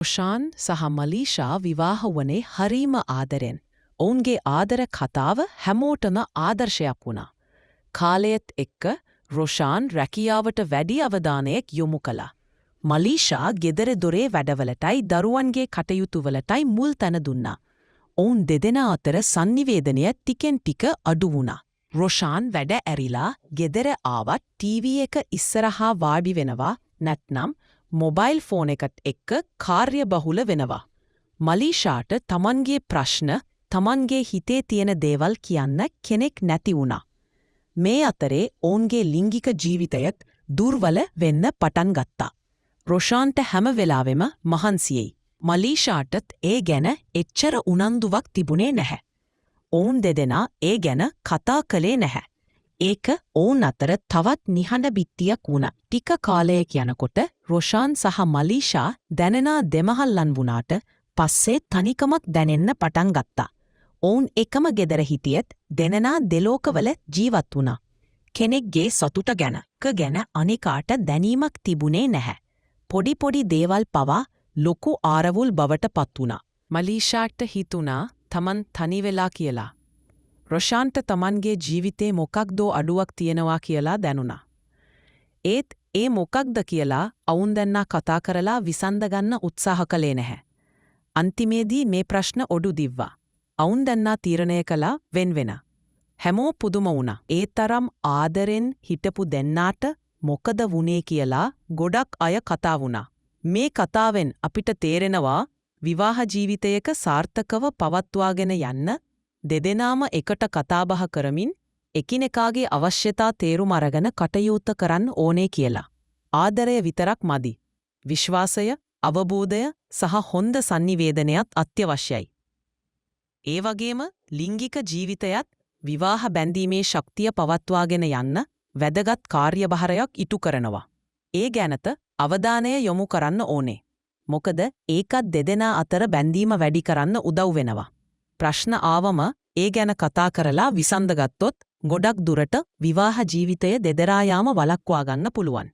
රොෂාන් සහ මලීෂා විවාහ වනේ හරීම ආදරෙන්. ඔවුන්ගේ ආදර කතාව හැමෝටම ආදර්ශයක් වුණා. කාලයත් එක්ක රොෂාන් රැකියාවට වැඩි අවධානයක් යොමු කළා. මලීෂා ගෙදර දොරේ වැඩවලටයි දරුවන්ගේ කටයුතුවලටයි මුල් තැන දුන්නා. ඔවුන් දෙදෙනා අතර සංනිවේදනය ටිකෙන් ටික අඩු වුණා. රොෂාන් වැඩ ඇරිලා ගෙදර ආවත් ටීවී එක ඉස්සරහා වාඩි වෙනවා නැත්නම් මොබයිල් ෆෝන් එකත් එක්ක කාර්යබහුල වෙනවා. මලීෂාට තමන්ගේ ප්‍රශ්න තමන්ගේ හිතේ තියෙන දේවල් කියන්න කෙනෙක් නැති වුණා. මේ අතරේ ඔවුන්ගේ ලිංගික ජීවිතයත් දුර්වල වෙන්න පටන් ගත්තා. රොෂාන්ට හැම වෙලාවෙම මහන්සියයි. මලීෂාටත් ඒ ගැන එච්චර උනන්දුවක් තිබුණේ නැහැ. ඔවුන් දෙදෙනා ඒ ගැන කතා කළේ නැහැ. ඒක ඔවුන් අතර තවත් නිහඬ බිත්තියක් වුණා. ටික කාලයක් යනකොට රොෂාන් සහ මලීෂා දැනෙනා දෙමහල්ලන් වුණාට පස්සේ තනිකමක් දැනෙන්න පටන් ගත්තා. ඔවුන් එකම ගෙදර හිටියෙත් දෙනෙනා දෙලෝකවල ජීවත් වුණා. කෙනෙක්ගේ සතුට ගැන අනිකාට දැනීමක් තිබුණේ නැහැ. පොඩි පොඩි දේවල් පවා ලොකු ආරවුල් බවට පත් වුණා. මලීෂාට හිතුණා තමන් තනි වෙලා කියලා. රොෂාන්ට තමන්ගේ ජීවිතේ මොකක්දෝ අඩුවක් තියෙනවා කියලා දැනුණා. ඒත් ඒ මොකක්ද කියලා අවුන් දෙන්නා කතා කරලා විසඳගන්න උත්සාහ කළේ නැහැ. අන්තිමේදී මේ ප්‍රශ්න ඔඩු දිව්වා. අවුන් දෙන්නා තීරණය කළා වෙන. හැමෝ පුදුම වුණා. ඒ තරම් ආදරෙන් හිටපු දෙන්නාට මොකද වුණේ කියලා ගොඩක් අය කතා වුණා. මේ කතාවෙන් අපිට තේරෙනවා විවාහ ජීවිතයක සාර්ථකව පවත්වාගෙන යන්න දෙදෙනාම එකට කතාබහ කරමින් එකිනෙකාගේ අවශ්‍යතා තේරුම් අරගෙන කටයුතු කරන්න ඕනේ කියලා. ආදරය විතරක් මදි. විශ්වාසය, අවබෝධය සහ හොඳ සංනිවේදනයත් අත්‍යවශ්‍යයි. ඒ වගේම ලිංගික ජීවිතයත් විවාහ බැඳීමේ ශක්තිය පවත්වාගෙන යන්න වැදගත් කාර්යභාරයක් ඉටු කරනවා. ඒ ගැනත අවධානය යොමු කරන්න ඕනේ. මොකද ඒකත් දෙදෙනා අතර බැඳීම වැඩි කරන්න උදව් වෙනවා. ප්‍රශ්න ආවම ඒ ගැන කතා කරලා විසඳගත්තොත් ගොඩක් දුරට විවාහ ජීවිතය දෙදරා යාම වළක්වා ගන්න පුළුවන්.